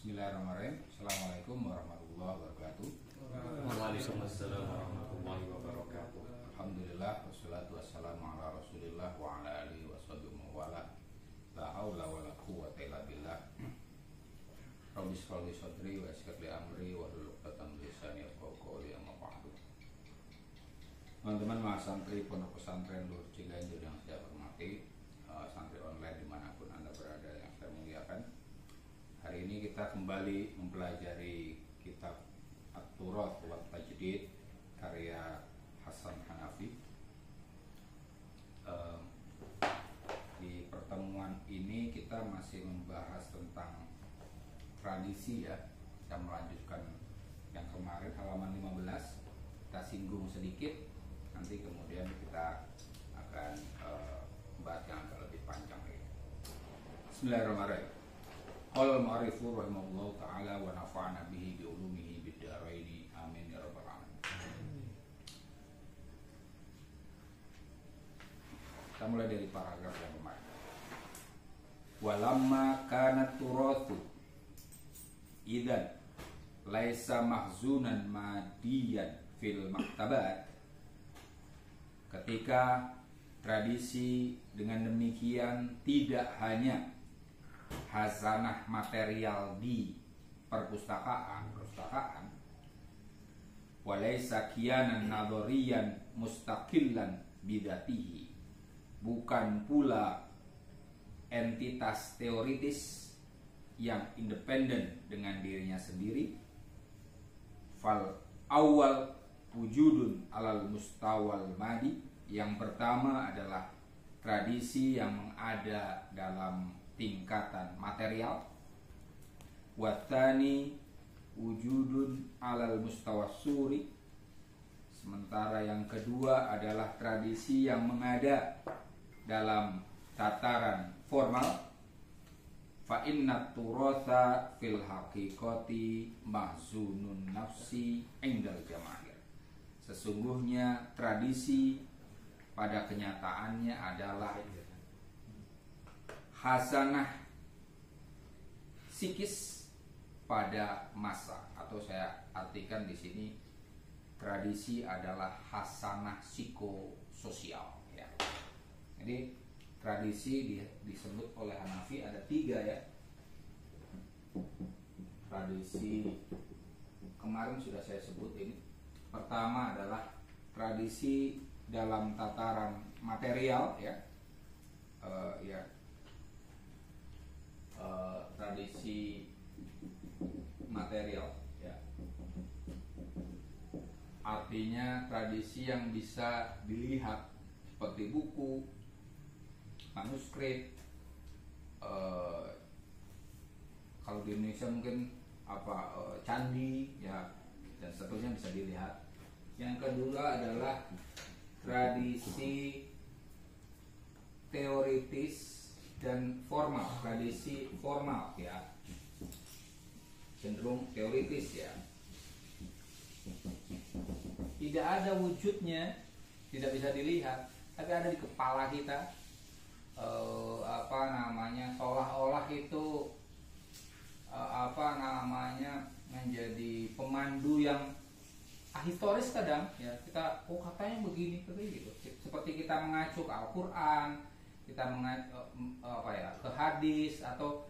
Bismillahirrahmanirrahim. Assalamualaikum warahmatullahi wabarakatuh. Waalaikumsalam warahmatullahi wabarakatuh. Alhamdulillah wassalatu wassalamu ala Rasulillah wa ala alihi washabihi wa wala. La haula wala quwwata illa billah. Rabbi shrah li sadri wa yassir li amri wa hlul 'uqdatam min lisani yafqahu qawli, amma ba'du. Teman-teman mahasiswa santri Pondok Pesantren Luhur Ciganjur yang saya hormati, santri online dimanapun Anda berada yang saya muliakan. Hari ini kita kembali mempelajari kitab At-Turath wa Tajdid karya Hasan Hanafi. Di pertemuan ini kita masih membahas tentang tradisi ya. Kita melanjutkan yang kemarin halaman 15. Kita singgung sedikit, nanti kemudian kita akan membahas yang agak lebih panjang lagi. Bismillahirrahmanirrahim. Qala al-mu'arrifu rahimahullahu ta'ala wa nafa'ana bihi bi ulumihi bid daraini amin ya rabbal alamin. Kita mulai dari paragraf yang kemarin. Walamma kanat turathu idzan laisa mahzunan madiyan fil maktabat. Ketika tradisi dengan demikian tidak hanya hazanah material di perpustakaan, walaysa kiyanan nadhariyan mustaqillan bidatihi, bukan pula entitas teoritis yang independen dengan dirinya sendiri. Fal awal wujudun alal mustawal madi, yang pertama adalah tradisi yang mengada dalam tingkatan material. Wathani wujudun alal mustawassuri, sementara yang kedua adalah tradisi yang mengada dalam tataran formal. Fa inna turatha fil haqiqati mahzunun nafsi indal jamaahir, sesungguhnya tradisi pada kenyataannya adalah hasanah psikis pada massa, atau saya artikan di sini tradisi adalah hasanah psikososial ya. Jadi tradisi disebut oleh Hanafi ada 3 ya. Tradisi kemarin sudah saya sebut ini. Pertama adalah tradisi dalam tataran material ya. Tradisi material ya. Artinya tradisi yang bisa dilihat seperti buku, manuskrip, kalau di Indonesia mungkin candi ya, dan seterusnya bisa dilihat. Yang kedua adalah tradisi teoritis dan formal, tradisi formal ya, cenderung teoritis ya, tidak ada wujudnya, tidak bisa dilihat, tapi ada di kepala kita. Seolah-olah itu menjadi pemandu yang ahistoris kadang ya. Kita katanya begini gitu, seperti kita mengacu ke Al-Quran, kita mengacu ke hadis, atau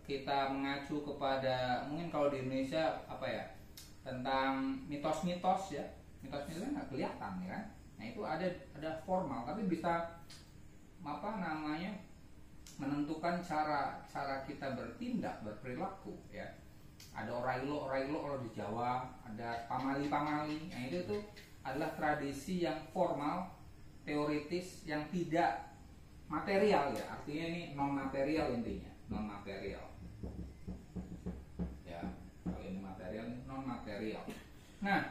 kita mengacu kepada, mungkin kalau di Indonesia tentang mitos-mitos ya. Mitos-mitos nggak kelihatan ya kan. Nah itu ada formal, tapi bisa menentukan cara kita bertindak, berperilaku ya. Ada orailo kalau di Jawa, ada pamali. Nah itu tuh adalah tradisi yang formal, teoritis, yang tidak material ya. Artinya ini non material, intinya non material ya. Kalau ini material, non material. Nah,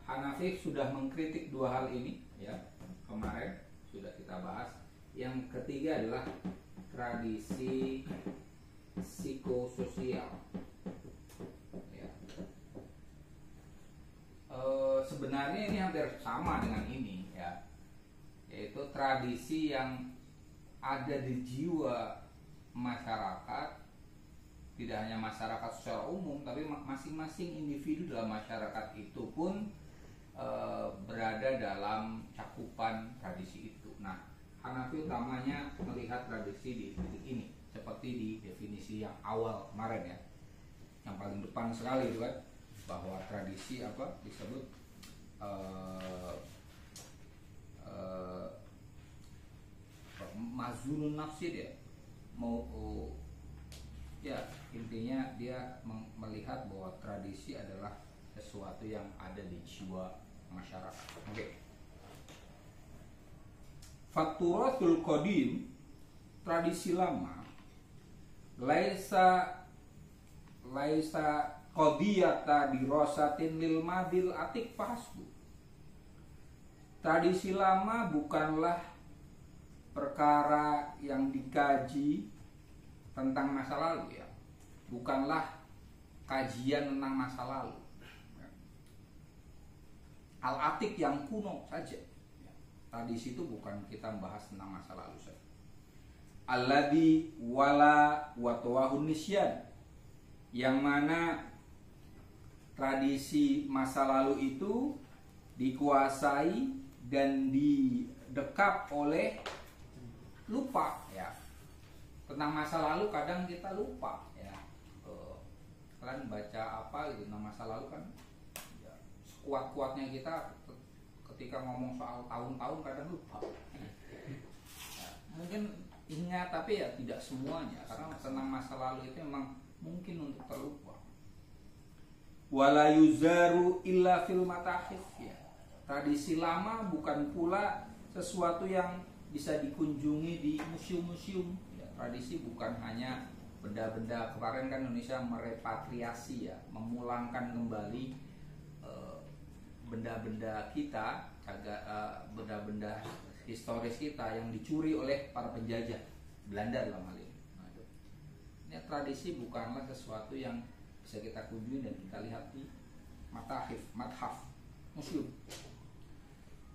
Hanafi sudah mengkritik 2 hal ini ya, kemarin sudah kita bahas. Yang ketiga adalah tradisi psikososial ya. Sebenarnya ini hampir sama dengan ini ya, yaitu tradisi yang ada di jiwa masyarakat tidak hanya masyarakat secara umum, tapi masing-masing individu dalam masyarakat itu pun berada dalam cakupan tradisi itu. Nah, Hanafi utamanya melihat tradisi di titik ini, seperti di definisi yang awal kemarin ya, yang paling depan sekali itu kan, bahwa tradisi apa disebut mazunun nafsi dia mau ya intinya dia melihat bahwa tradisi adalah sesuatu yang ada di jiwa masyarakat. Oke. Fatturatul qadim, tradisi lama, laisa qadiyata dirasatin lil madil atik fasbu. Tradisi lama bukanlah perkara yang dikaji tentang masa lalu ya, bukanlah kajian tentang masa lalu. Al-atik yang kuno saja. Tradisi itu bukan kita membahas tentang masa lalu saja. Alladzi wala watwahun nisyan, yang mana tradisi masa lalu itu dikuasai dan didekap oleh lupa ya. Tentang masa lalu kadang kita lupa ya. Kalian baca apa gitu tentang masa lalu kan ya, sekuat-kuatnya kita ketika ngomong soal tahun-tahun kadang lupa ya, mungkin ingat tapi ya tidak semuanya, karena tentang masa lalu itu memang mungkin untuk terlupa. Wala yuzaru illa fil matahif ya. Tradisi lama bukan pula sesuatu yang bisa dikunjungi di museum-museum ya. Tradisi bukan hanya benda-benda, kemarin kan Indonesia merepatriasi ya, memulangkan kembali benda-benda kita, benda-benda historis kita yang dicuri oleh para penjajah Belanda dalam hal ini. Nah, ini tradisi bukanlah sesuatu yang bisa kita kunjungi dan kita lihat di mathaf, museum.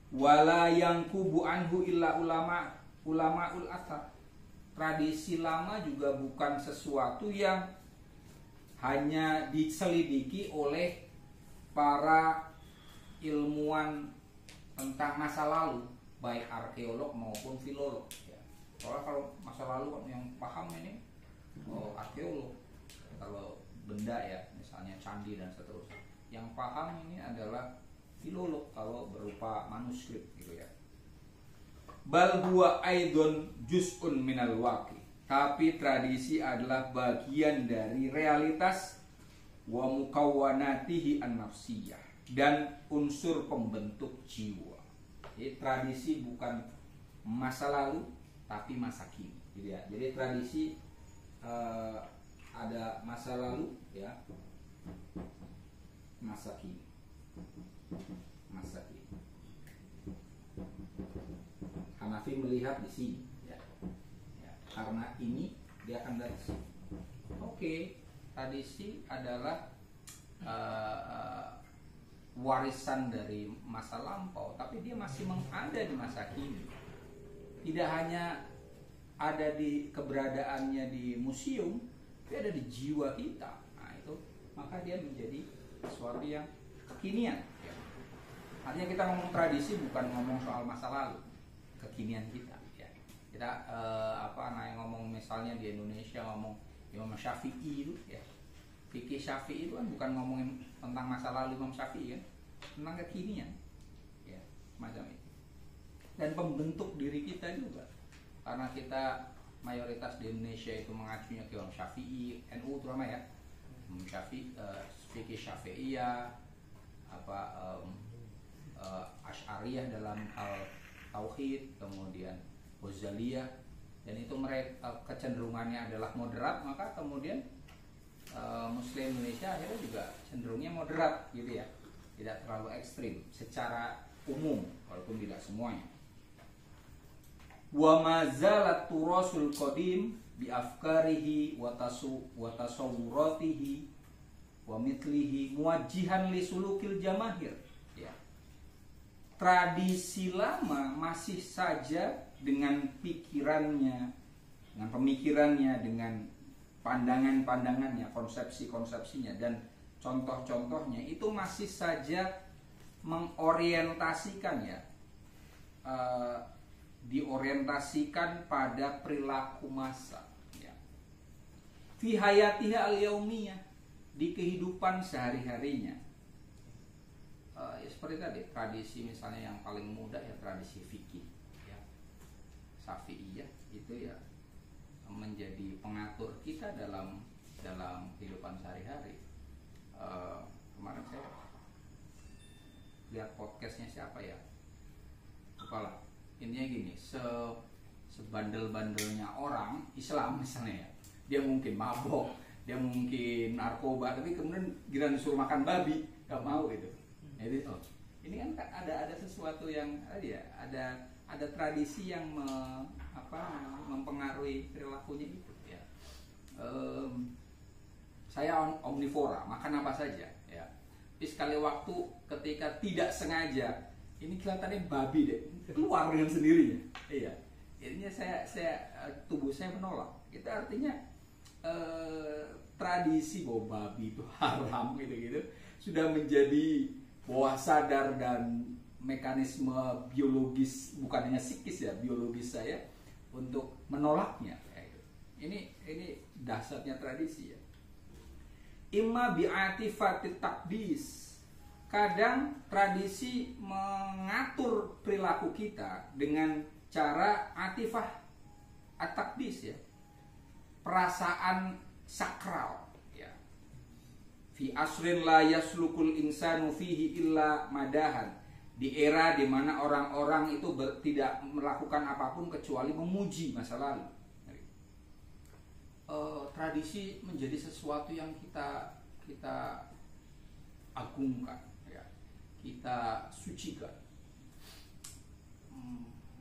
Wala yang kubu anhu illa ulamaul athar. Tradisi lama juga bukan sesuatu yang hanya diselidiki oleh para ilmuwan tentang masa lalu, baik arkeolog maupun filolog ya. Soalnya kalau masa lalu yang paham ini arkeolog, kalau benda ya misalnya candi dan seterusnya, yang paham ini adalah filolog kalau berupa manuskrip gitu ya. Bal huwa aidon juz'un minal waqi, tapi tradisi adalah bagian dari realitas wa mukawwanatihi an-nafsiyah, dan unsur pembentuk jiwa. Jadi tradisi bukan masa lalu tapi masa kini gitu ya. Jadi tradisi ada masa lalu ya, masa kini. Hanafi melihat di sini ya. Karena ini dia akan dari sini. Oke, tradisi adalah warisan dari masa lampau, tapi dia masih ada di masa kini. Tidak hanya ada di keberadaannya di museum, tapi ada di jiwa kita. Nah itu, maka dia menjadi sesuatu yang kekinian ya. Artinya kita ngomong tradisi bukan ngomong soal masa lalu, kekinian kita ya. Kita ngomong misalnya di Indonesia ngomong Imam Syafi'i itu ya, fikih Syafi'i itu kan bukan ngomongin tentang masa lalu Imam Syafi'i kan, tentang kekinian ya, macam itu. Dan pembentuk diri kita juga, karena kita mayoritas di Indonesia itu mengacunya ke Imam Syafi'i, NU terutama ya, Imam Syafi'i, fikih Syafi'iyah, Asy'ariyah dalam hal tauhid, kemudian Ghazaliyah, dan itu mereka kecenderungannya adalah moderat, maka kemudian Muslim Indonesia akhirnya juga cenderungnya moderat gitu ya, tidak terlalu ekstrim secara umum walaupun tidak semuanya. Wa mazalat turasul qadim bi afkarihi wa tasawwuratihi wa mithlihi muwajjihan li sulukil jamahir ya. Tradisi lama masih saja dengan pikirannya, dengan pemikirannya, dengan pandangan-pandangannya, konsepsi-konsepsinya dan contoh-contohnya itu masih saja mengorientasikan ya, diorientasikan pada perilaku massa ya. Fi hayatiha al-yaumiyah, di kehidupan sehari-harinya. Ya seperti tadi, tradisi misalnya yang paling mudah ya tradisi fikih ya, Syafi'iyah itu ya menjadi pengatur kita dalam kehidupan sehari-hari. Kemarin saya lihat podcastnya siapa ya, lupa lah. Intinya gini, sebandel-bandelnya orang Islam misalnya ya, dia mungkin mabok, dia mungkin narkoba, tapi kemudian giliran disuruh makan babi nggak mau gitu. Jadi ini kan ada sesuatu yang ada tradisi yang mempengaruhi perilakunya itu ya. Saya omnivora, makan apa saja ya. Tapi sekali waktu ketika tidak sengaja, ini kelihatannya babi deh, keluar dengan sendirinya. Iya. Ini saya tubuh saya menolak. Itu artinya tradisi bahwa babi itu haram gitu sudah menjadi bawah sadar dan mekanisme biologis, bukan hanya psikis ya, biologis saya untuk menolaknya. Ini dasarnya tradisi ya. Imma bi'atifatit takdis. Kadang tradisi mengatur perilaku kita dengan cara atifah at-takdis ya, perasaan sakral ya. Fi asrin la yaslukul insanu fihi illa madahan, di era di mana orang-orang itu tidak melakukan apapun kecuali memuji masa lalu. Tradisi menjadi sesuatu yang kita agungkan ya, kita sucikan.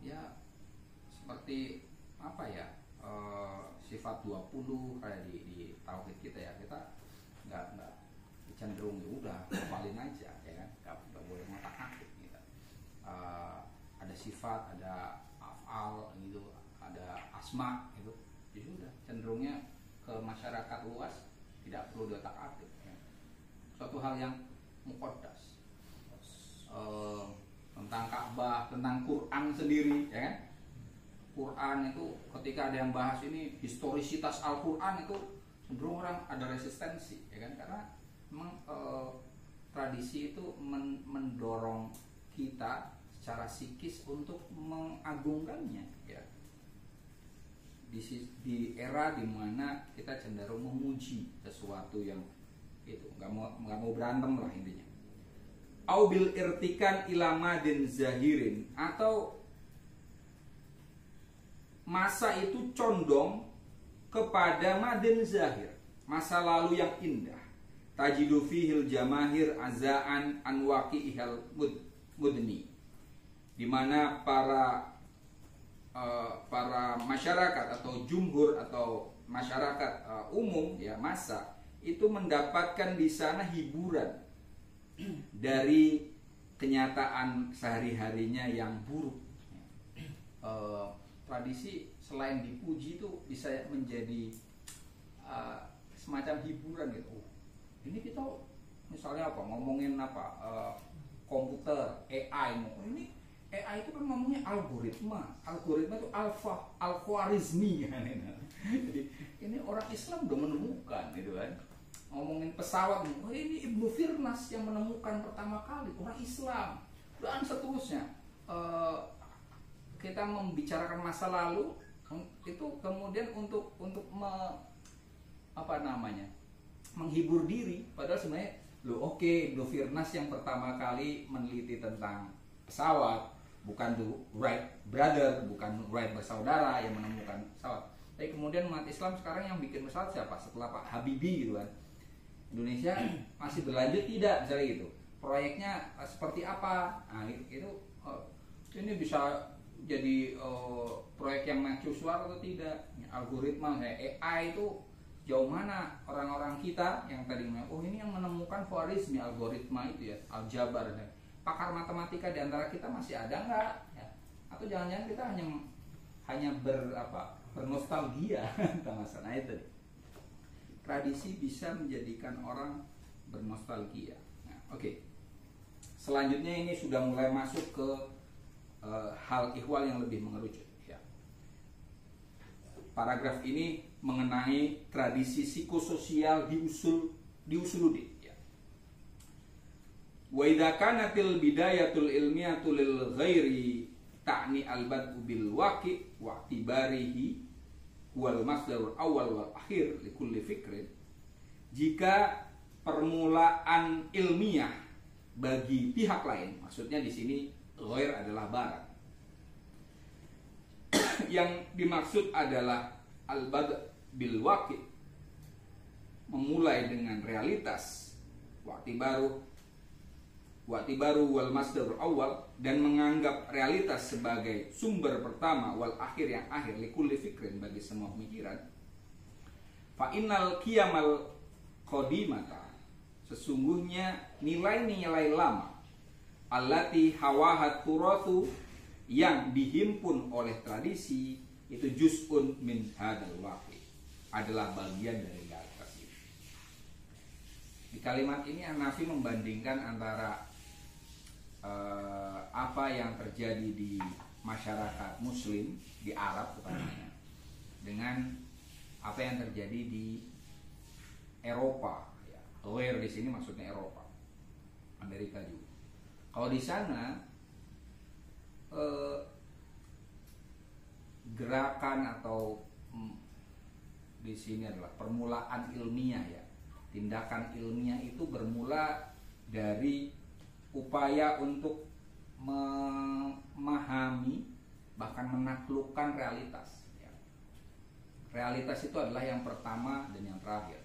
Ya seperti apa ya, sifat 20 kayak di tauhid kita ya, kita nggak cenderung ya udah kepalin aja ya kan, nggak boleh ngotak-atik gitu. Ada sifat, ada af'al gitu, ada asma gitu, jadi udah cenderungnya ke masyarakat luas tidak perlu diotak-atik ya. Suatu hal yang muqaddas, tentang Ka'bah, tentang Quran sendiri ya kan. Quran itu ketika ada yang bahas ini historisitas Al-Quran itu cenderung orang ada resistensi ya kan, karena memang tradisi itu mendorong kita secara psikis untuk mengagungkannya ya. Di era dimana kita cenderung memuji sesuatu yang itu nggak mau berantem lah intinya. Au bil irtikan ilamadin zahirin, atau masa itu condong kepada madin zahir, masa lalu yang indah. Tajidu fihil jamahir azaan an waqi'ihal mudni, di mana para masyarakat atau jumhur atau masyarakat umum ya, massa itu mendapatkan di sana hiburan dari kenyataan sehari-harinya yang buruk. Tradisi selain dipuji itu bisa menjadi semacam hiburan gitu. Ini kita misalnya apa, ngomongin apa, komputer, AI, ini AI itu kan ngomongnya algoritma itu al-khwarizmi kan. Jadi ini orang Islam udah menemukan gitu kan. Ngomongin pesawat, ini Ibnu Firnas yang menemukan pertama kali, orang Islam, dan seterusnya. Kita membicarakan masa lalu itu kemudian untuk menghibur diri, padahal sebenarnya Ibnu Firnas yang pertama kali meneliti tentang pesawat, bukan Wright brother, bukan Wright bersaudara yang menemukan pesawat. Tapi kemudian umat Islam sekarang yang bikin pesawat siapa? Setelah Pak Habibie gitu kan. Indonesia masih berlanjut tidak misalnya gitu. Proyeknya seperti apa? Nah, ini bisa jadi proyek yang mercusuar atau tidak? Algoritma AI itu jauh mana orang-orang kita yang tadi ini yang menemukan Khwarizmi, algoritma itu ya, aljabar ya. Pakar matematika di antara kita masih ada nggak? Ya. Atau jangan-jangan kita hanya bernostalgia tentang masa itu. tradisi bisa menjadikan orang bernostalgia. Nah, oke. Selanjutnya ini sudah mulai masuk ke hal ihwal yang lebih mengerucut. Ya. Paragraf ini mengenai tradisi psikososial di usuluddin. Ya. Wa idza kanatil bidayatul ilmiyatul lil ghairi ta'ni al-bad'u bil waqi' wa i'tibarihi wal masdarul awal wal akhir li kulli fikrin. Jika permulaan ilmiah bagi pihak lain, maksudnya di sini ghair adalah barat. Yang dimaksud adalah al-bad' bil waqi', memulai dengan realitas, wa'tibaru wal masdarul awal, dan menganggap realitas sebagai sumber pertama wal akhir yang akhir li kulli fikrin, bagi semua pemikiran. Fa innal qiyamal qadimata, sesungguhnya nilai-nilai lama, allati hawahat turathu, yang dihimpun oleh tradisi, itu juz'un min hadzal waqi', adalah bagian dari realitas ini. Di kalimat ini Hanafi membandingkan antara apa yang terjadi di masyarakat Muslim di Arab utamanya dengan apa yang terjadi di Eropa. Ghair di sini maksudnya Eropa, Amerika juga. Kalau di sana gerakan atau di sini adalah permulaan ilmiah ya. Tindakan ilmiah itu bermula dari upaya untuk memahami bahkan menaklukkan realitas. Ya. Realitas itu adalah yang pertama dan yang terakhir.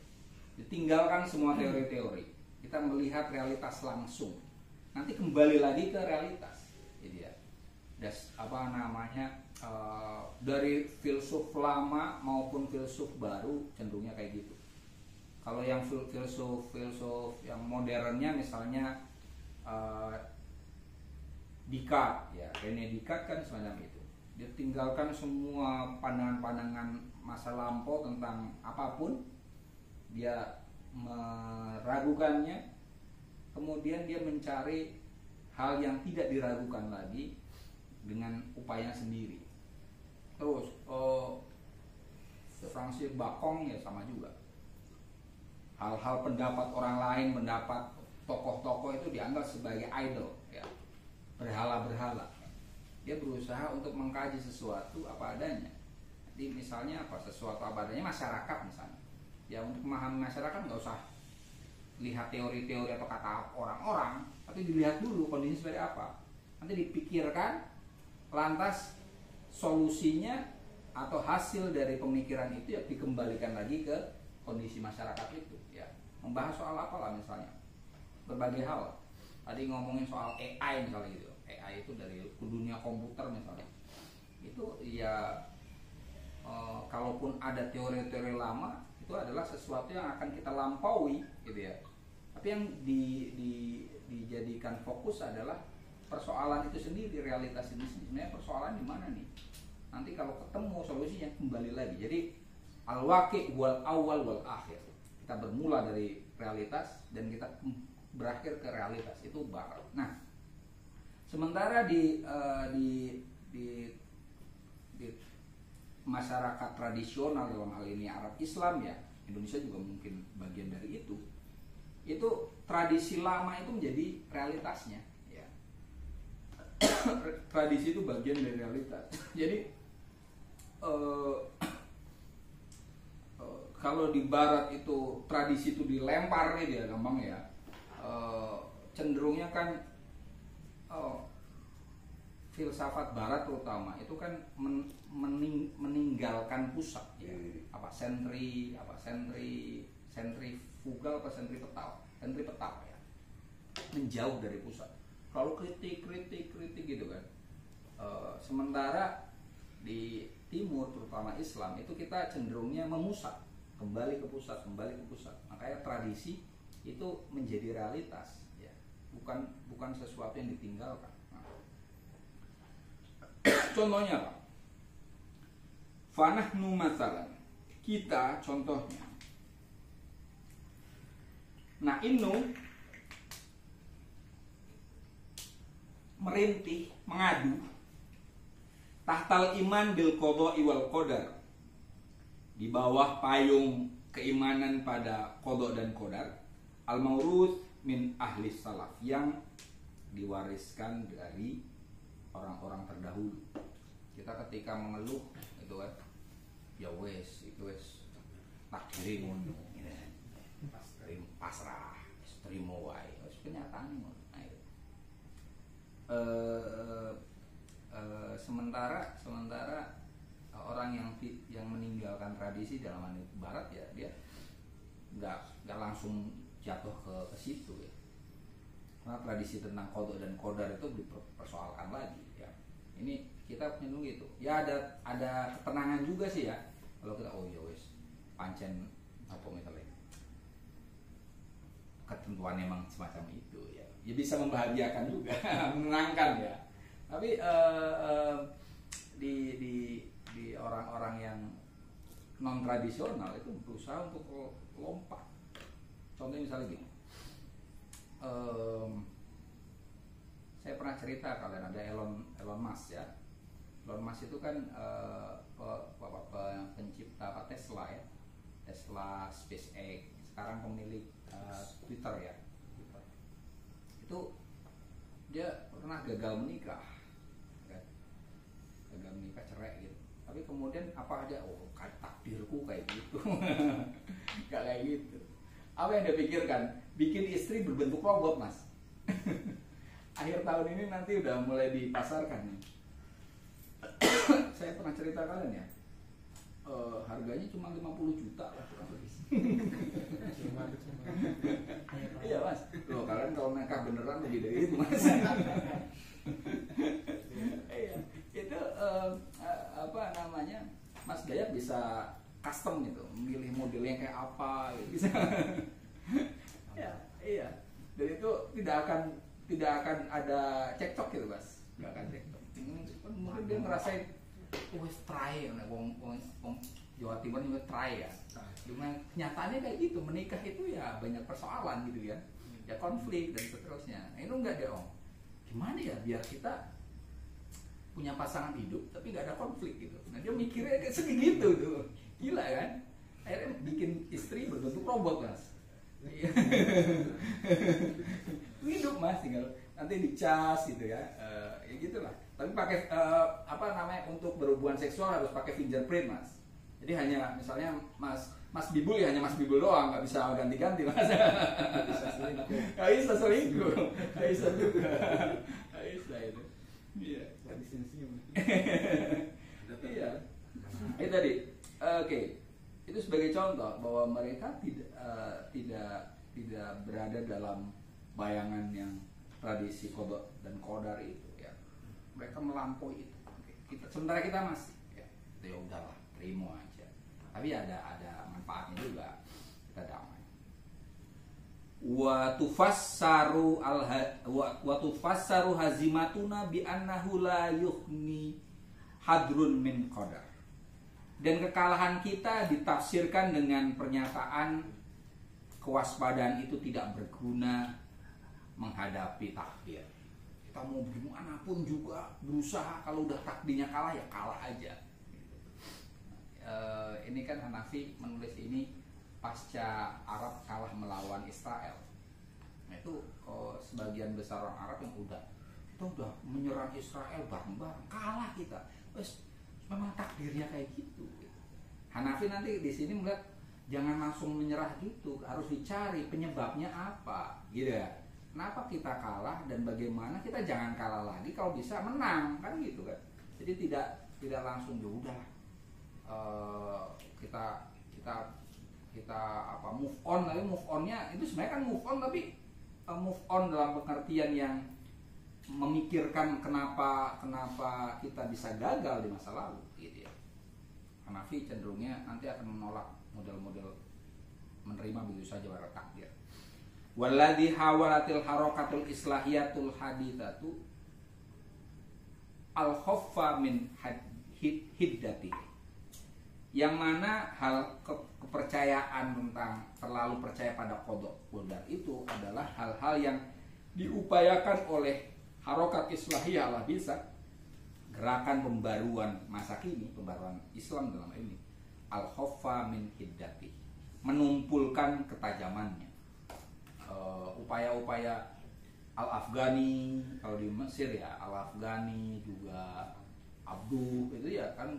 Ditinggalkan semua teori-teori. Kita melihat realitas langsung. Nanti kembali lagi ke realitas. Jadi ya, dari filsuf lama maupun filsuf baru cenderungnya kayak gitu. Kalau yang filsuf yang modernnya misalnya Descartes, ya René Descartes kan semacam itu. Dia tinggalkan semua pandangan-pandangan masa lampau tentang apapun, dia meragukannya, kemudian dia mencari hal yang tidak diragukan lagi dengan upaya sendiri. Terus Francis Bacon ya sama juga. Hal-hal pendapat orang lain, pendapat tokoh-tokoh itu dianggap sebagai idol, ya, berhala-berhala. Dia berusaha untuk mengkaji sesuatu apa adanya. Jadi misalnya apa, sesuatu apa adanya masyarakat misalnya. Ya untuk memahami masyarakat nggak usah lihat teori-teori atau kata orang-orang, tapi dilihat dulu kondisi seperti apa. Nanti dipikirkan, lantas solusinya atau hasil dari pemikiran itu ya dikembalikan lagi ke kondisi masyarakat itu. Ya, membahas soal apalah misalnya, berbagai hal. Tadi ngomongin soal AI misalnya gitu. AI itu dari dunia komputer misalnya. Itu ya kalaupun ada teori-teori lama, itu adalah sesuatu yang akan kita lampaui gitu ya. Tapi yang dijadikan fokus adalah persoalan itu sendiri, realitas ini sebenarnya persoalan di mana nih. Nanti kalau ketemu solusinya kembali lagi. Jadi al-waqi' wal awal wal akhir. Kita bermula dari realitas dan kita berakhir ke realitas, itu barat. Nah, sementara di masyarakat tradisional dalam hal ini Arab Islam ya, Indonesia juga mungkin bagian dari itu tradisi lama itu menjadi realitasnya ya. Tradisi itu bagian dari realitas. Jadi kalau di barat itu tradisi itu dilempar gitu ya, gampang ya, cenderungnya kan filsafat barat terutama itu kan meninggalkan pusat ya. Sentrifugal apa sentripetal ya, menjauh dari pusat, lalu kritik gitu kan. Sementara di timur terutama Islam itu kita cenderungnya memusat, kembali ke pusat. Makanya tradisi itu menjadi realitas ya, bukan sesuatu yang ditinggalkan. Contohnya apa? Fanahnu masalan, kita contohnya Nah, Inu merintih, mengadu tahtal iman bil qadha'i wal qadar, di bawah payung keimanan pada qadha dan qadar, al mauruth min ahli salaf, yang diwariskan dari orang-orang terdahulu. Kita ketika mengeluh itu kan, ya wes itu wes takdir ngono, pasrah, terima wae, wis kenyataan ngono. Sementara orang yang meninggalkan tradisi dalam hal barat ya, dia nggak langsung jatuh ke situ ya, karena tradisi tentang qadha dan qadar itu dipersoalkan lagi ya. Ini kita punya gitu ya, ada ketenangan juga sih ya kalau kita oh ya wes pancen apa misalnya ketentuan emang semacam itu ya, ya bisa membahagiakan juga menenangkan ya. Tapi di orang-orang yang non tradisional itu berusaha untuk lompat. Contohnya misalnya gini, saya pernah cerita kalian ada Elon Musk ya. Elon Musk itu kan pencipta Tesla ya, Tesla, SpaceX, sekarang pemilik Twitter ya. Itu dia pernah gagal menikah, cerai gitu. Tapi kemudian apa aja, oh takdirku kayak gitu, nggak kayak gitu. Apa yang dia pikirkan? Bikin istri berbentuk robot, Mas. Akhir tahun ini nanti udah mulai dipasarkan nih. Saya pernah cerita kalian ya, harganya cuma 50 juta lah kurang lebih. Iya Mas, loh kalian kalau nikah beneran lebih dari itu Mas. Iya, itu apa namanya, Mas Gayat bisa custom gitu, memilih modelnya kayak apa gitu. Bisa. Ya, iya. Dan itu tidak akan ada cekcok gitu Mas, nggak akan cekcok. Mungkin dia ngerasain, wes try, wong Jawa Timur juga try ya. Cuma kenyataannya kayak gitu, menikah itu ya banyak persoalan gitu ya, ya konflik dan seterusnya. Nah, itu enggak deh Om. Gimana ya biar kita punya pasangan hidup tapi nggak ada konflik gitu. Nah dia mikirnya kayak segitu tuh, gila kan? Akhirnya bikin istri berbentuk robot Mas. Hidup Mas, tinggal nanti dicas gitu ya, ya gitulah. Tapi pakai apa namanya, untuk berhubungan seksual harus pakai fingerprint Mas. Jadi hanya misalnya Mas Bibul ya hanya Mas Bibul doang, nggak bisa ganti-ganti Mas. Nggak bisa selingkuh, nggak bisa juga, nggak bisa itu. Iya. Iya. Itu tadi. Oke. Itu sebagai contoh bahwa mereka tidak berada dalam bayangan yang tradisi qadha dan qadar itu ya. Mereka melampaui itu. Sementara kita masih ya. Itu ya udahlah, terima aja. Tapi ada manfaatnya juga, kita damai. Wa tufassaru hazimatuna bi annahu la yughni hadrun min qadar. Dan kekalahan kita ditafsirkan dengan pernyataan kewaspadaan itu tidak berguna menghadapi takdir. Kita mau gimana pun juga berusaha, kalau udah takdirnya kalah ya kalah aja. Ini kan Hanafi menulis ini pasca Arab kalah melawan Israel. Nah itu sebagian besar orang Arab yang kita udah menyerang Israel bareng-bareng, kalah kita. Terus memang takdirnya kayak gitu. Hanafi nanti di sini melihat jangan langsung menyerah gitu, harus dicari penyebabnya apa, gitu ya. Kenapa kita kalah dan bagaimana kita jangan kalah lagi, kalau bisa menang kan gitu kan. Jadi tidak langsung ya udah kita apa move on, tapi move onnya itu sebenarnya kan move on, tapi move on dalam pengertian yang memikirkan kenapa kita bisa gagal di masa lalu gitu ya. Hanafi cenderungnya nanti akan menolak model-model menerima begitu saja warna takdir. Walladhi hawalatil harakatul islahiyatul hadithatu al-khaffa min hiddati, Yang mana kepercayaan tentang terlalu percaya pada qada qadar itu adalah hal-hal yang diupayakan oleh harokat islahiyah ala bisa, gerakan pembaruan masa kini, pembaruan Islam dalam ini, al-khaffa min hiddati, menumpulkan ketajamannya. Upaya-upaya Al-Afghani, kalau di Mesir ya Al-Afghani, juga Abduh itu ya kan,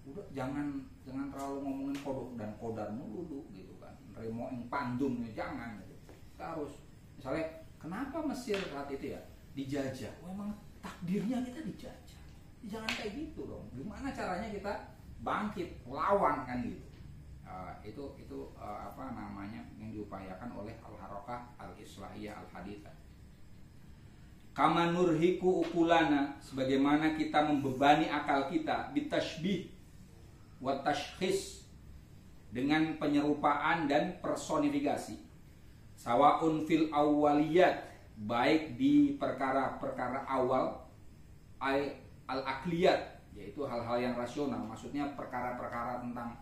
udah jangan terlalu ngomongin kodok dan kodar mulu gitu kan, remo yang pandum jangan gitu. Kita harus misalnya kenapa Mesir saat itu ya dijajah, emang takdirnya kita dijajah, jangan kayak gitu dong. Gimana caranya kita bangkit lawan kan gitu. Itu apa namanya yang diupayakan oleh al-harakah al-islahiyah al-hadithah. Kama nurhiku ukulana, sebagaimana kita membebani akal kita bitashbih wa tashkhis, dengan penyerupaan dan personifikasi. Sawaun fil awwaliyat, baik di perkara-perkara awal, al-akliyat, yaitu hal-hal yang rasional, maksudnya perkara-perkara tentang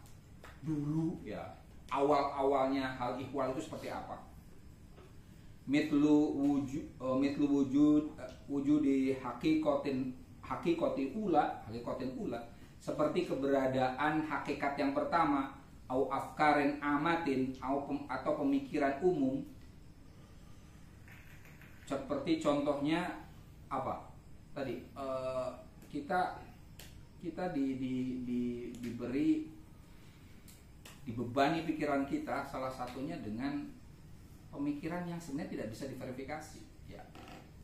dulu ya, awal-awalnya hal ihwal itu seperti apa. Mitlu wujud di hakikotin ula, seperti keberadaan hakikat yang pertama, au afkarin amatin, atau pemikiran umum. Seperti contohnya apa tadi, kita dibebani pikiran kita, salah satunya dengan pemikiran yang sebenarnya tidak bisa diverifikasi ya.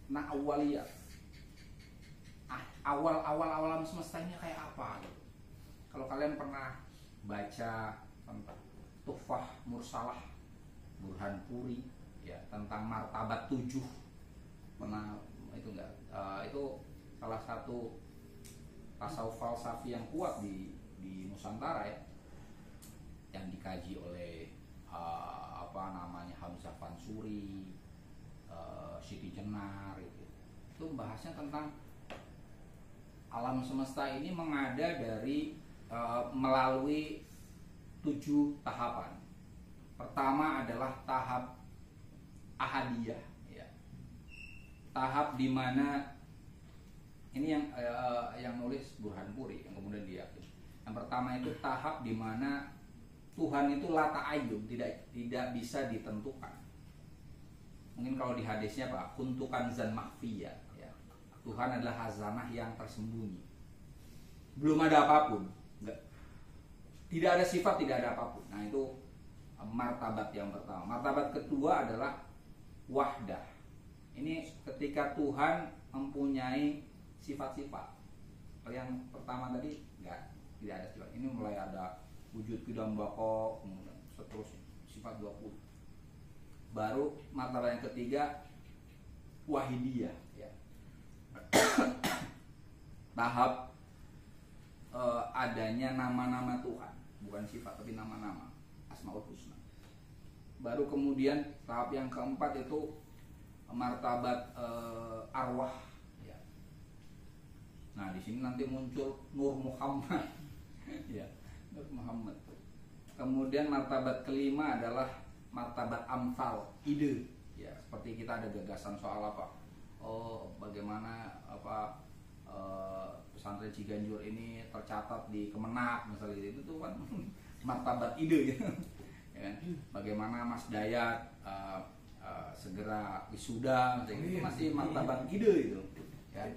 Nah, awaliyat, awal alam semesta ini kayak apa gitu. Kalau kalian pernah baca tentang Tuhfah Mursalah Burhan Puri ya, tentang martabat 7, pernah itu enggak? Itu salah satu tasawuf falsafi yang kuat di Nusantara ya, yang dikaji oleh Hamzah Fansuri, Siti Jenar itu bahasnya tentang alam semesta ini mengada dari melalui 7 tahapan. Pertama adalah tahap ahadiyah ya. Tahap di mana ini yang nulis Burhan Puri, yang kemudian diyakini. Yang pertama itu tahap di mana Tuhan itu la ta'ayyun, tidak bisa ditentukan. Mungkin kalau di hadisnya Pak, kuntukan zan makhfiyah ya. Tuhan adalah hazanah yang tersembunyi. Belum ada apapun, enggak. Tidak ada sifat, tidak ada apapun. Nah, itu martabat yang pertama. Martabat kedua adalah wahdah. Ini ketika Tuhan mempunyai sifat-sifat. Kalau yang pertama tadi tidak ada sifat. Ini mulai ada wujud qidam baqa, kemudian seterusnya sifat 20. Baru martabat yang ketiga wahidiyah ya. Tahap adanya nama-nama Tuhan, bukan sifat tapi nama-nama, Asmaul Husna. Baru kemudian tahap yang keempat itu martabat arwah ya. Nah, di sini nanti muncul Nur Muhammad ya. Muhammad. Kemudian martabat kelima adalah martabat amsal, ide ya, seperti kita ada gagasan soal apa, bagaimana pesantren Ciganjur ini tercatat di Kemenak misalnya, itu tuh kan martabat ide ya. Ya kan? Bagaimana Mas Dayat segera wisuda, itu masih martabat ide itu ya.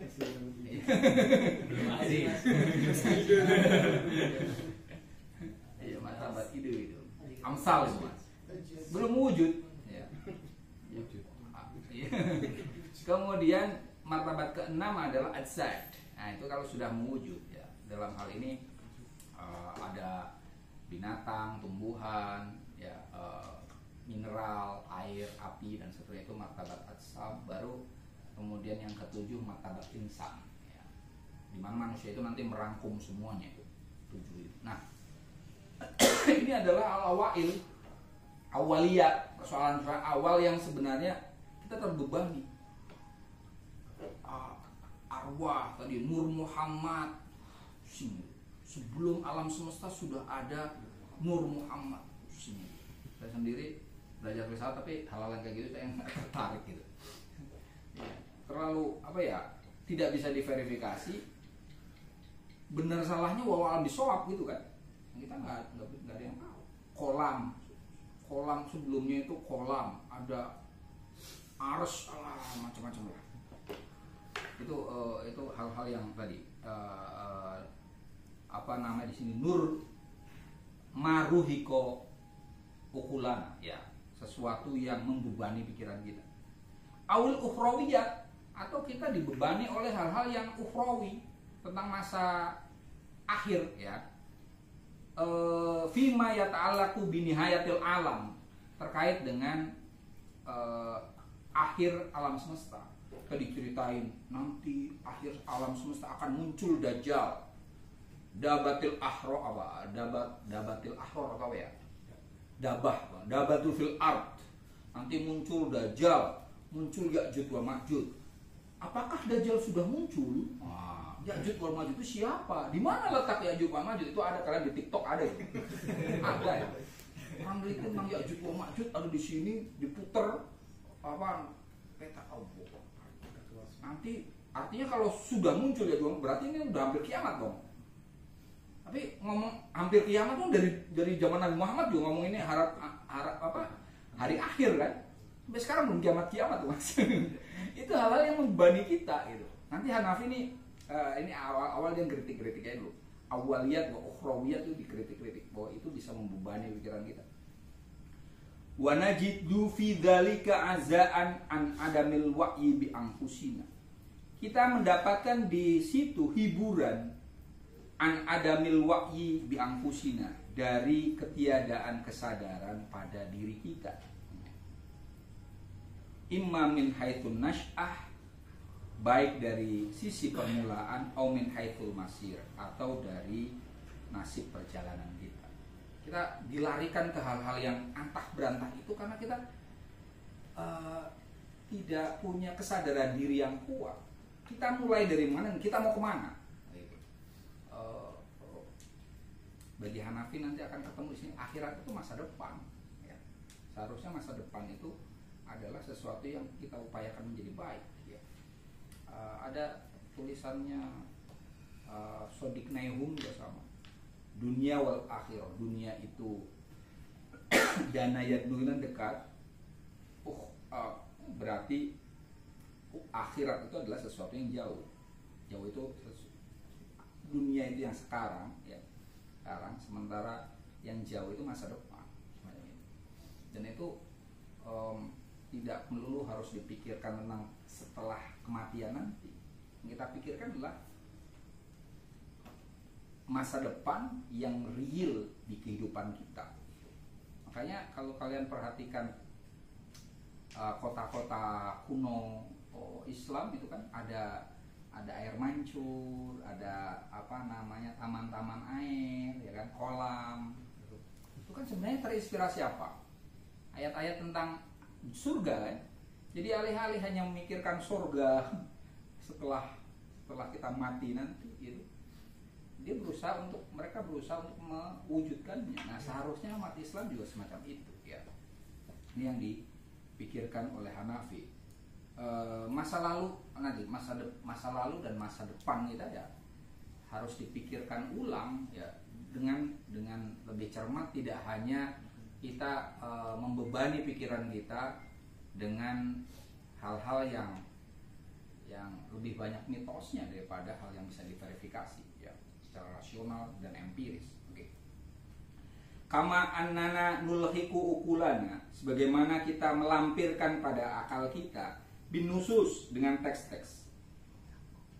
Martabat ide itu amsal itu Mas, belum wujud ya. Kemudian martabat keenam adalah ajsad. Nah, itu kalau sudah mewujud ya. Dalam hal ini ada binatang, tumbuhan ya, mineral, air, api dan seterusnya, itu martabat ajsad. Baru kemudian yang ketujuh martabat insan ya, dimana manusia itu nanti merangkum semuanya itu 7 itu. Nah, ini adalah al-awail, awaliyat, persoalan awal yang sebenarnya kita terbebani. Arwah tadi, Nur Muhammad, Sebelum alam semesta sudah ada Nur Muhammad. Saya sendiri belajar filsafat tapi hal-hal yang kayak gitu saya nggak tertarik gitu. Terlalu apa ya, tidak bisa diverifikasi. Benar salahnya walau alam bisawab gitu kan. Kita nggak ada yang tahu. Kolam sebelumnya itu kolam, ada arus, macam-macam lah. Itu hal-hal yang tadi apa namanya di sini, nur maruhiko ukulana, ya, sesuatu yang membebani pikiran kita. Awil ukhrawiyat, atau kita dibebani oleh hal-hal yang ukhrawi tentang masa akhir, ya. Fima yata'allaqu binihayatil alam, terkait dengan akhir alam semesta. Kita diceritain nanti akhir alam semesta akan muncul Dajjal, dabatil ahro apa? Dabatil ahro atau ya? Dabatul fil ard. Nanti muncul Dajjal, muncul Ya'juj wa Ma'juj. Apakah Dajjal sudah muncul? Ya'juj wa Ma'juj itu siapa? Di mana letak Ya'juj wa Ma'juj? Itu ada, kalian di TikTok ada ya? Ada ya. Orang lihat tentang Ya'juj wa Ma'juj ada di sini, diputer apa? Peta Allah. Nanti artinya kalau sudah muncul ya berarti ini udah hampir kiamat dong. Tapi ngomong hampir kiamat tuh dari zaman Nabi Muhammad juga ngomong ini harap apa? Hari akhir kan? Sampai sekarang belum kiamat tuh Mas. Itu hal-hal yang membebani kita gitu. Nanti Hanafi ini awal dia kritik aja dulu. Awaliyat wa ukhrawiyat itu dikritik bahwa itu bisa membebani pikiran kita. Wa najidu fi dzalika azaan an adamil wa'yi bi anfusina. Kita mendapatkan di situ hiburan an adamil wa'yi bi anfusina, dari ketiadaan kesadaran pada diri kita. Imma min haitsun nash'ah, baik dari sisi permulaan, atau min haitsul masir, atau dari nasib perjalanan kita. Kita dilarikan ke hal-hal yang antah berantah itu karena kita tidak punya kesadaran diri yang kuat. Kita mulai dari mana dan kita mau kemana? Bagi Hanafi nanti akan ketemu di sini, akhirat itu masa depan. Ya. Seharusnya masa depan itu adalah sesuatu yang kita upayakan menjadi baik. Ya. Ada tulisannya Sodik Naihum juga sama. Dunia wal akhir, dunia itu dana yadnuinan dekat. Berarti akhirat itu adalah sesuatu yang jauh. Jauh itu dunia itu yang sekarang, ya. Sekarang, sementara yang jauh itu masa depan. Dan itu tidak melulu harus dipikirkan tentang setelah kematian nanti. Yang kita pikirkan adalah masa depan yang real di kehidupan kita. Makanya kalau kalian perhatikan kota-kota kuno Islam itu kan ada air mancur, ada apa namanya taman-taman air, ya kan, kolam. Itu kan sebenarnya terinspirasi apa? Ayat-ayat tentang surga kan. Jadi alih-alih hanya memikirkan surga setelah kita mati nanti gitu. Mereka berusaha untuk mewujudkannya. Nah, seharusnya umat Islam juga semacam itu, ya. Ini yang dipikirkan oleh Hanafi. Masa lalu dan masa depan kita ya harus dipikirkan ulang, ya, dengan lebih cermat. Tidak hanya kita membebani pikiran kita dengan hal-hal yang lebih banyak mitosnya daripada hal yang bisa diverifikasi, ya, secara rasional dan empiris. Oke. Kama annana nulhiku ukulana, sebagaimana kita melampirkan pada akal kita binusus dengan teks-teks.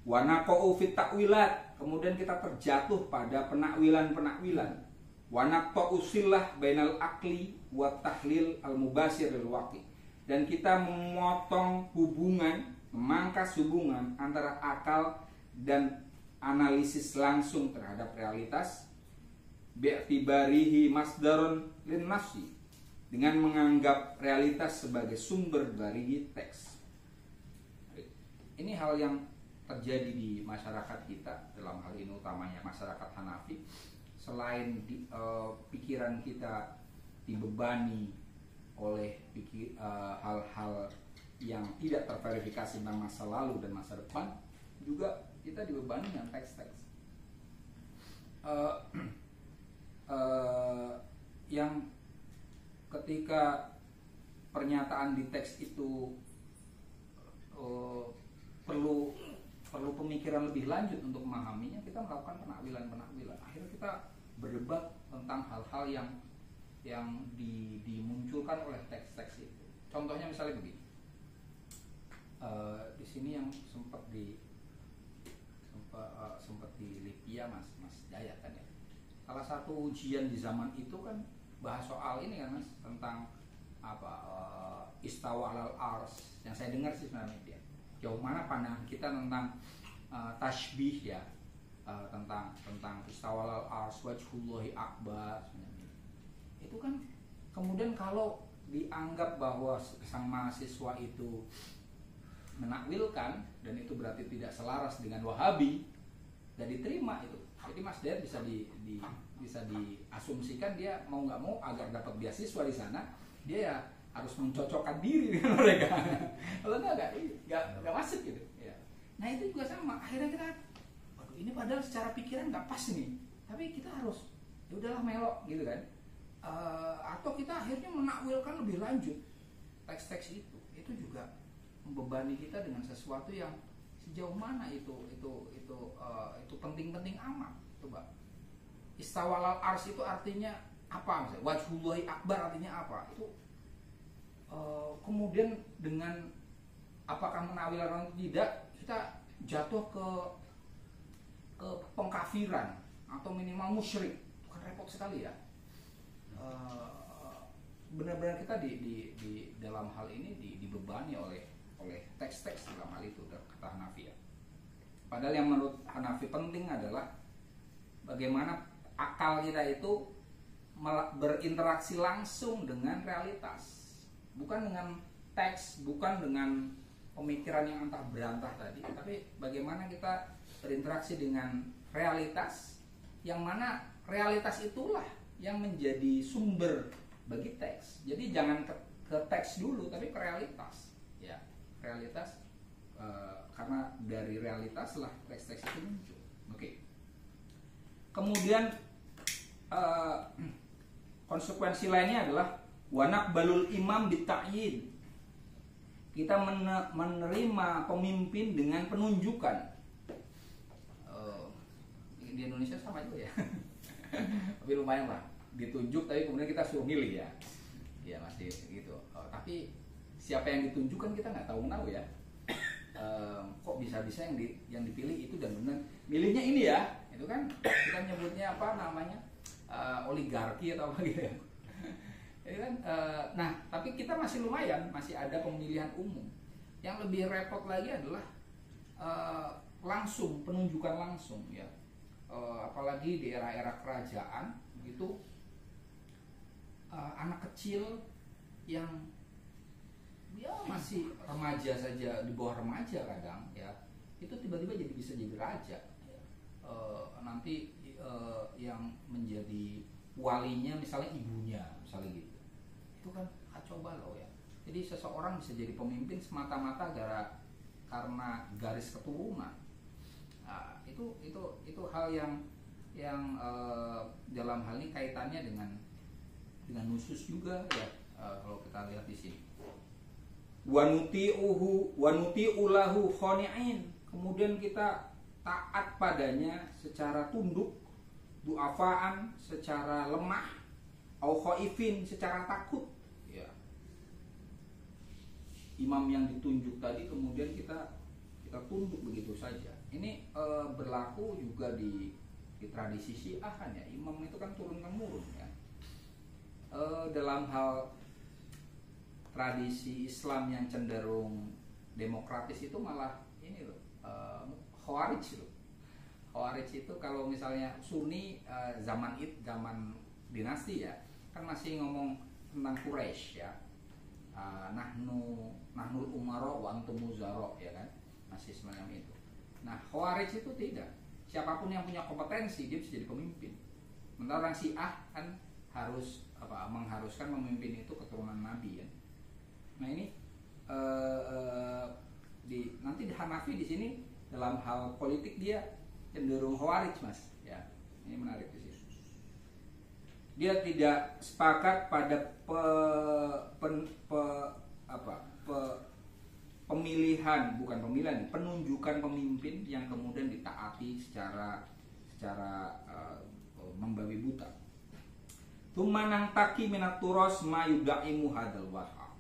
Wa naqau fit ta'wilat, kemudian kita terjatuh pada penakwilan-penakwilan. Wa naqau silah bainal akli wa tahlil al-mubasir lil waqi. Dan kita memotong hubungan, memangkas hubungan antara akal dan analisis langsung terhadap realitas, bi'tibarihi masdarun lin nafsi, dengan menganggap realitas sebagai sumber dari teks. Ini hal yang terjadi di masyarakat kita, dalam hal ini utamanya masyarakat Hanafi, selain pikiran kita dibebani oleh hal-hal yang tidak terverifikasi tentang masa lalu dan masa depan, juga kita dibebani dengan teks-teks yang ketika pernyataan di teks itu perlu pemikiran lebih lanjut untuk memahaminya, kita melakukan penakwilan. Akhirnya kita berdebat tentang hal-hal yang dimunculkan oleh teks-teks itu. Contohnya misalnya begini, di sini yang sempat di Lipia Mas Jaya kan ya. Salah satu ujian di zaman itu kan bahas soal ini kan Mas, tentang istawa alal ars, yang saya dengar sih sebenarnya dia. Jauh mana pandangan kita tentang tashbih ya, tentang istawa alal ars, wajhullahi akbar sebenarnya. Itu kan kemudian kalau dianggap bahwa sang mahasiswa itu menakwilkan dan itu berarti tidak selaras dengan Wahabi, dan diterima itu. Jadi Mas Dayat bisa diasumsikan dia mau nggak mau agar dapat beasiswa di sana, dia ya harus mencocokkan diri dengan mereka. Kalau nggak masuk gitu. Ya. Nah itu juga sama. Akhirnya kita, waduh ini padahal secara pikiran nggak pas nih, tapi kita harus ya udahlah melok gitu kan. Atau kita akhirnya menakwilkan lebih lanjut teks-teks itu juga membebani kita dengan sesuatu yang sejauh mana itu penting-penting amat. Coba istawa alal ars itu artinya apa, misalnya wajhullahi akbar artinya apa, itu kemudian dengan apakah menakwil atau tidak, kita jatuh ke pengkafiran atau minimal musyrik. Itu kan repot sekali ya. Benar-benar kita di dalam hal ini dibebani oleh teks-teks dalam hal itu, kata Hanafi ya. Padahal yang menurut Hanafi penting adalah bagaimana akal kita itu berinteraksi langsung dengan realitas, bukan dengan teks, bukan dengan pemikiran yang antah berantah tadi, tapi bagaimana kita berinteraksi dengan realitas, yang mana realitas itulah yang menjadi sumber bagi teks. Jadi jangan ke teks dulu, tapi ke realitas ya, realitas, karena dari realitas lah teks-teks itu muncul. Oke. Kemudian konsekuensi lainnya adalah wanak balul imam bita'yin. Kita menerima pemimpin dengan penunjukan. Di Indonesia sama juga ya. Tapi lumayan lah, ditunjuk tapi kemudian kita suruh milih ya. Ya masih gitu. Tapi siapa yang ditunjukkan kita nggak tahu ya. Kok bisa-bisa yang dipilih itu dan benar milihnya ini ya, itu kan kita nyebutnya apa namanya, oligarki atau apa gitu ya. Kan, nah tapi kita masih lumayan, masih ada pemilihan umum. Yang lebih repot lagi adalah langsung, penunjukan langsung ya, apalagi di era-era kerajaan begitu, anak kecil yang dia masih remaja saja, di bawah remaja kadang ya, itu tiba-tiba bisa jadi raja ya. Nanti yang menjadi walinya misalnya ibunya misalnya gitu, itu kan kacau balau ya. Jadi seseorang bisa jadi pemimpin semata-mata karena garis keturunan. Nah, itu hal yang dalam hal ini kaitannya dengan nusus juga ya, kalau kita lihat di sini. Wanuti'u lahu khoni'in, kemudian kita taat padanya secara tunduk, du'afaan secara lemah, au khaifin secara takut ya. Imam yang ditunjuk tadi kemudian kita tunduk begitu saja. Ini berlaku juga di tradisi Syiah kan ya. Imam itu kan turun temurun ya. Dalam hal tradisi Islam yang cenderung demokratis itu malah ini loh, Khawarij loh. Khawarij itu kalau misalnya Sunni zaman dinasti ya, kan masih ngomong tentang Quraisy ya. Nahnul umara wa antum muzara ya kan, masih semacam itu. Nah, Khawarij itu tidak. Siapapun yang punya kompetensi dia bisa jadi pemimpin. Sementara orang Syiah kan harus mengharuskan memimpin itu keturunan Nabi ya. Nah ini nanti di Hanafi di sini dalam hal politik dia cenderung Khawarij Mas ya. Ini menarik di sini. Dia tidak sepakat pada penunjukan pemimpin yang kemudian ditaati secara membabi buta. Tumanang taki minat turos ma yudaimu hadal waha.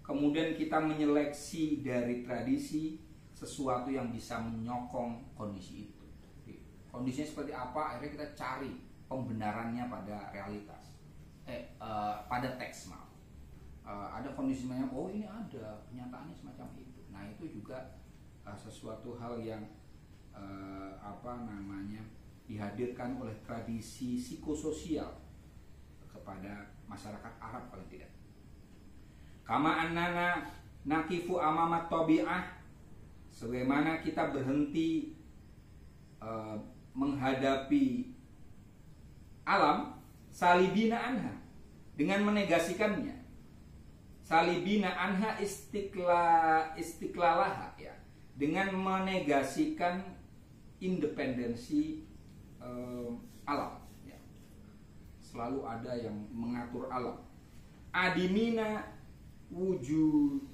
Kemudian kita menyeleksi dari tradisi sesuatu yang bisa menyokong kondisi itu. Kondisinya seperti apa? Akhirnya kita cari pembenarannya pada realitas. Pada teks maaf. Ada kondisi macam ini ada kenyataannya semacam itu. Nah itu juga sesuatu hal yang dihadirkan oleh tradisi psikososial kepada masyarakat Arab paling tidak. Kama annana nakifu amamat tabi'ah, sebagaimana kita berhenti menghadapi alam, salibina anha, dengan menegasikannya. Salibina anha istiqlalaha ya, dengan menegasikan independensi alam ya. Selalu ada yang mengatur alam. Adimina wujudiha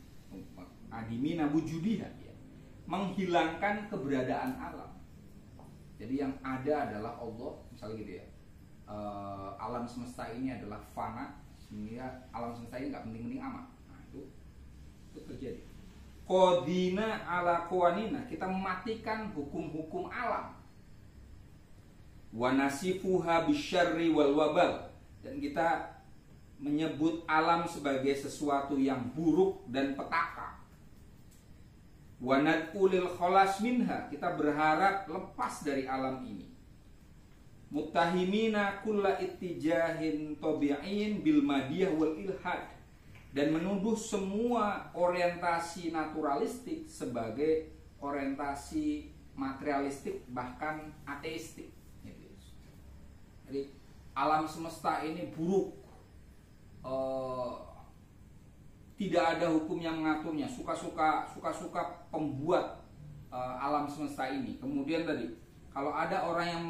ya, menghilangkan keberadaan alam. Jadi yang ada adalah Allah, misalnya gitu ya. Alam semesta ini adalah fana, sehingga alam semesta ini nggak penting-penting amat. Nah itu terjadi. Qadina ala qawanina, kita mematikan hukum-hukum alam. Wa nasifuha bisyarri wal wabal, dan kita menyebut alam sebagai sesuatu yang buruk dan petaka. Wa nad'ulil khalas minha, kita berharap lepas dari alam ini. Muttahimina kulla ittijahin tabi'in bil madiyah wal ilhad, dan menuduh semua orientasi naturalistik sebagai orientasi materialistik bahkan ateistik. Jadi alam semesta ini buruk, tidak ada hukum yang mengaturnya, suka-suka pembuat alam semesta ini. Kemudian tadi kalau ada orang yang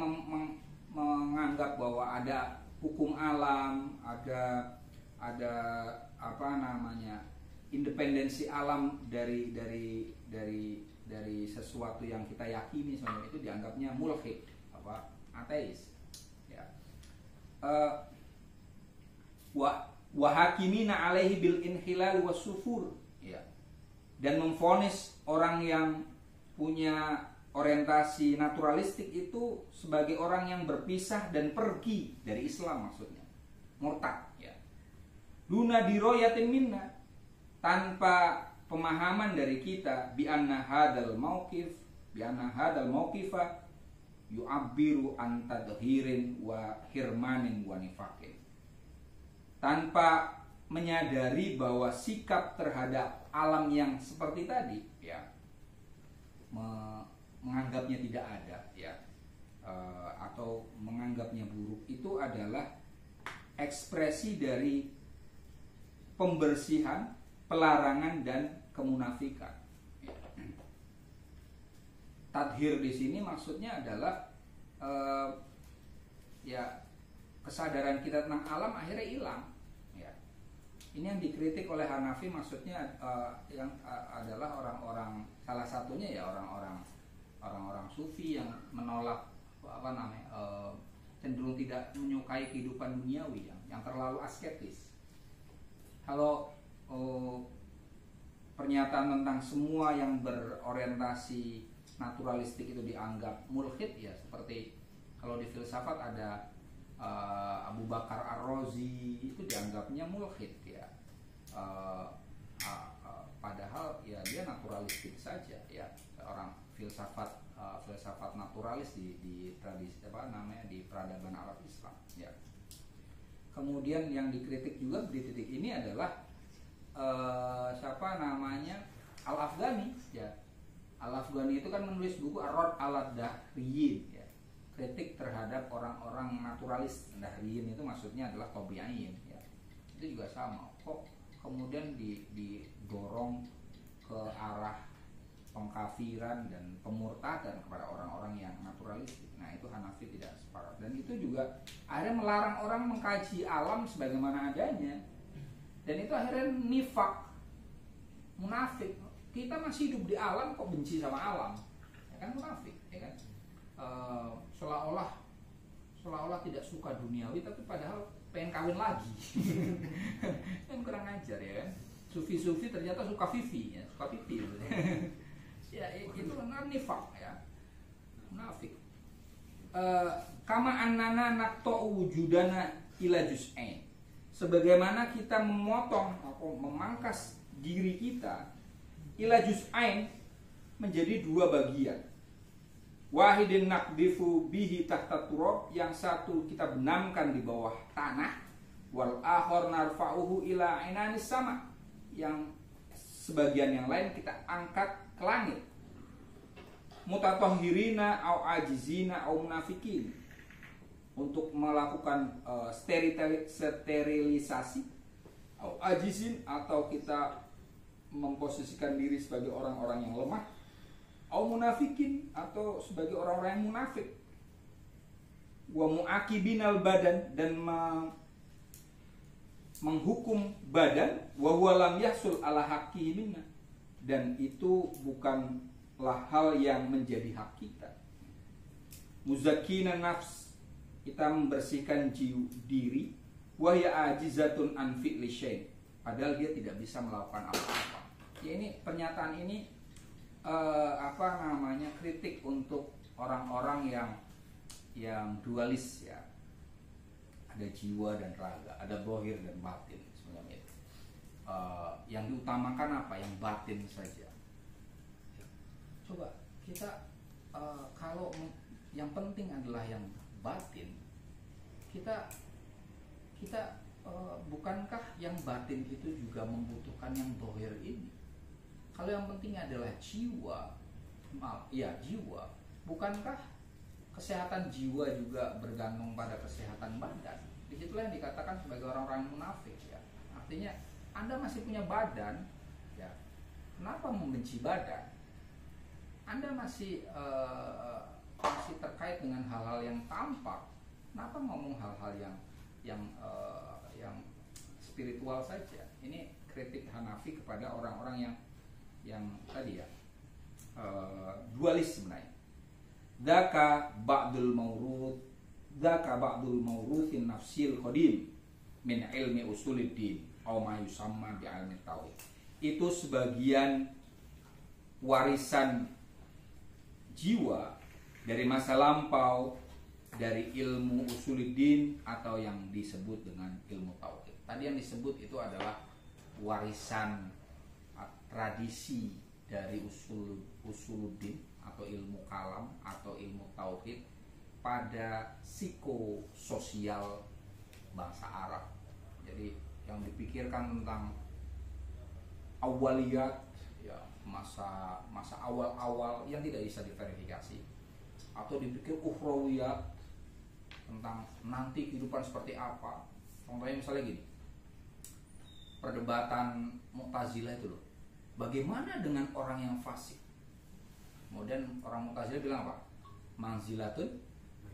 menganggap bahwa ada hukum alam, ada independensi alam dari sesuatu yang kita yakini, sebenarnya itu dianggapnya mulhid, ateis ya. Wa hakimina alaihi bil inhilal wasufur ya, dan memvonis orang yang punya orientasi naturalistik itu sebagai orang yang berpisah dan pergi dari Islam, maksudnya murtad ya. Duna diroyatin minna, tanpa pemahaman dari kita, bi anna hadal mauqifa yu'abbiru an tadhirin wa hirmanin wa nifaqin, tanpa menyadari bahwa sikap terhadap alam yang seperti tadi ya, menganggapnya tidak ada ya, atau menganggapnya buruk, itu adalah ekspresi dari pembersihan, pelarangan dan kemunafikan. Tadhir di sini maksudnya adalah kesadaran kita tentang alam akhirnya hilang. Ya. Ini yang dikritik oleh Hanafi, maksudnya yang adalah orang-orang, salah satunya ya orang-orang sufi yang menolak cenderung tidak menyukai kehidupan duniawi yang terlalu asketis. Kalau pernyataan tentang semua yang berorientasi naturalistik itu dianggap mulhid ya, seperti kalau di filsafat ada Abu Bakar Ar-Razi, itu dianggapnya mulhid ya, padahal ya dia naturalistik saja ya, orang filsafat naturalis di tradisi di peradaban Arab Islam ya. Kemudian yang dikritik juga di titik ini adalah Al-Afghani ya. Al-Afghani itu kan menulis buku Ar-Radd 'ala Dahriyin, ya. Kritik terhadap orang-orang naturalis. Dahriyin itu maksudnya adalah tabi'in, ya. Itu juga sama. Kok kemudian didorong ke arah pengkafiran dan pemurtadan kepada orang-orang yang naturalis. Nah, itu Hanafi tidak sepakat. Dan itu juga akhirnya melarang orang mengkaji alam sebagaimana adanya. Dan itu akhirnya nifak, munafik. Kita masih hidup di alam kok benci sama alam, ya kan, munafik, ya kan. Seolah-olah tidak suka duniawi tapi padahal pengen kawin lagi. Kan kurang ajar, ya kan. Sufi-sufi ternyata suka fifi, ya, suka pipi. Ya, itu kan nifak, ya, munafik. Kama annana naqta'u wujudana ila juz'ain. Sebagaimana kita memotong atau memangkas diri kita ila juz'ain menjadi dua bagian. Wahidin naqdifu bihi tahta turab, yang satu kita benamkan di bawah tanah, wal akhar narfa'uhu ila inanis sama, yang sebagian yang lain kita angkat ke langit. Mutatahhirina au ajizina au munafikin, untuk melakukan sterilisasi, au ajizin, atau kita memposisikan diri sebagai orang-orang yang lemah, au munafikin, atau sebagai orang-orang yang munafik. Wa mu'akibinal badan, dan menghukum badan, wa huwa lam yahsul ala haqqi minna, dan itu bukanlah hal yang menjadi hak kita. Muzakkina nafs, kita membersihkan diri, wa ya ajizatun an fi'li syai', padahal dia tidak bisa melakukan apa-apa. Ya, ini pernyataan ini kritik untuk orang-orang yang dualis, ya. Ada jiwa dan raga, ada zahir dan batin, sebenarnya itu. Yang diutamakan apa? Yang batin saja. Coba kita kalau yang penting adalah yang batin, kita bukankah yang batin itu juga membutuhkan yang zahir ini? Kalau yang penting adalah jiwa, jiwa, bukankah kesehatan jiwa juga bergantung pada kesehatan badan? Disitulah yang dikatakan sebagai orang-orang munafik, ya. Artinya Anda masih punya badan, ya. Kenapa membenci badan? Anda masih terkait dengan hal-hal yang tampak. Kenapa ngomong hal-hal yang spiritual saja? Ini kritik Hanafi kepada orang-orang yang tadi, ya, dualis sebenarnya. Dzaka ba'dul mawruthin nafsil qadim min ilmi usuluddin aw ma yusamma bi ilmi tauhid. Itu sebagian warisan jiwa dari masa lampau, dari ilmu usuluddin atau yang disebut dengan ilmu tauhid. Tadi yang disebut itu adalah warisan tradisi dari usuluddin atau ilmu kalam atau ilmu tauhid pada psikososial bangsa Arab. Jadi yang dipikirkan tentang awaliyat, ya, masa awal-awal yang tidak bisa diverifikasi, atau dipikir ukhrawiyat, tentang nanti kehidupan seperti apa. Contohnya misalnya gini, perdebatan Mu'tazilah itu loh, bagaimana dengan orang yang fasik? Kemudian orang Mu'tazilah bilang apa? Manzilatun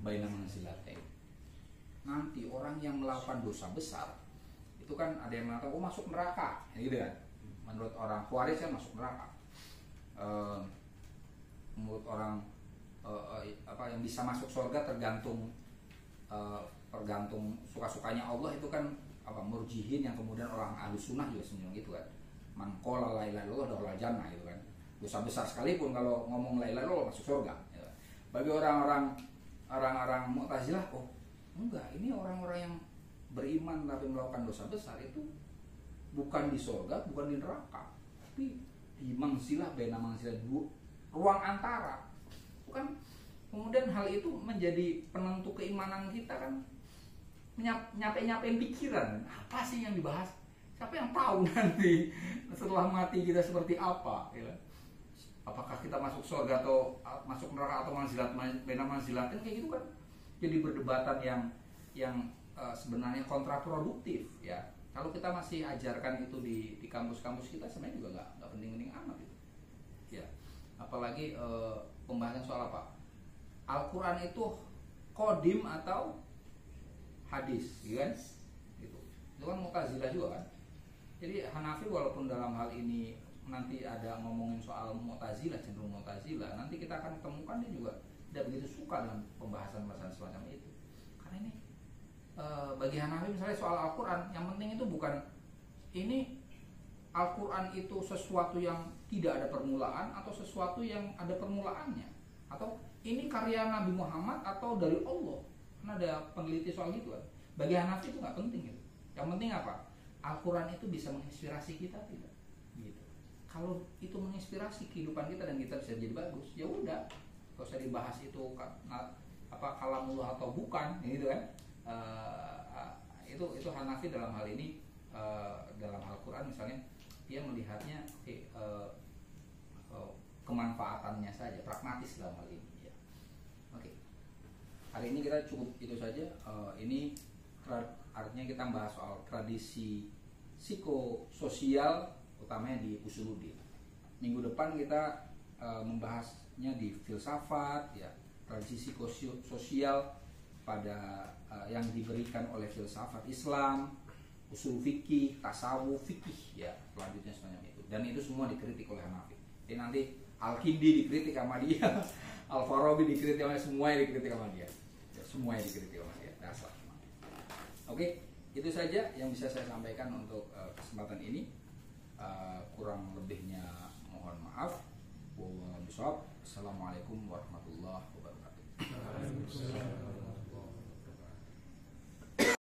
baina manzilatain. Nanti orang yang melakukan dosa besar itu kan ada yang mengatakan masuk neraka, gitu kan? Menurut orang Khawarij kan masuk neraka. Menurut orang yang bisa masuk surga tergantung suka-sukanya Allah, itu kan murjihin, yang kemudian orang Ahlus Sunnah juga sebenarnya gitu kan. Man qala la ilaha illallah dakhala jannah, gitu kan. Dosa besar sekalipun kalau ngomong la ilaha illallah masuk surga, gitu. Bagi orang-orang Mu'tazilah, oh enggak, ini orang-orang yang beriman tapi melakukan dosa besar itu bukan di surga, bukan di neraka, tapi di mangsilah, baina mangsilah, ruang antara. Bukan. Kemudian hal itu menjadi penentu keimanan kita kan, nyapain pikiran, apa sih yang dibahas? Siapa yang tahu nanti setelah mati kita seperti apa? Ya. apakah kita masuk surga atau masuk neraka atau manzilat bena manzilatin, kayak gitu kan jadi perdebatan yang sebenarnya kontraproduktif ya. Kalau kita masih ajarkan itu di kampus-kampus kita, sebenarnya juga nggak penting-penting amat gitu ya. Apalagi pembahasan soal apa, Al-Quran itu kodim atau hadis, gitu kan? Gitu. Itu kan Mu'tazilah juga kan. Jadi Hanafi walaupun dalam hal ini nanti ada ngomongin soal Mu'tazilah, cenderung Mu'tazilah, nanti kita akan temukan dia juga tidak begitu suka dengan pembahasan-pembahasan semacam itu. Karena ini bagi Hanafi misalnya soal Al-Quran, yang penting itu bukan ini Al-Quran itu sesuatu yang tidak ada permulaan atau sesuatu yang ada permulaannya, atau ini karya Nabi Muhammad atau dari Allah. Karena ada peneliti soal gitu kan. Bagi Hanafi itu nggak penting gitu. Yang penting apa? Al-Quran itu bisa menginspirasi kita tidak? Gitu. Kalau itu menginspirasi kehidupan kita dan kita bisa jadi bagus, ya udah, nggak usah dibahas itu apa kalamullah atau bukan, gitu kan? Itu Hanafi dalam hal ini, dalam Al-Quran misalnya dia melihatnya kemanfaatannya saja, pragmatis dalam hal ini ya. Oke. Hari ini kita cukup itu saja. Ini artinya kita bahas soal tradisi psikososial utamanya di Usuluddin. Minggu depan kita membahasnya di filsafat ya, tradisi psikososial pada yang diberikan oleh filsafat Islam, usul fikih, tasawuf fikih ya, selanjutnya semacam itu. Dan itu semua dikritik oleh Hanafi. Jadi nanti Al-Kindi dikritik sama dia, Al-Farabi dikritik sama dia, semuanya dikritik sama dia. Ya, semuanya dikritik sama dia. Dasar. Oke, itu saja yang bisa saya sampaikan untuk kesempatan ini. Kurang lebihnya mohon maaf. Wassalamualaikum warahmatullahi wabarakatuh.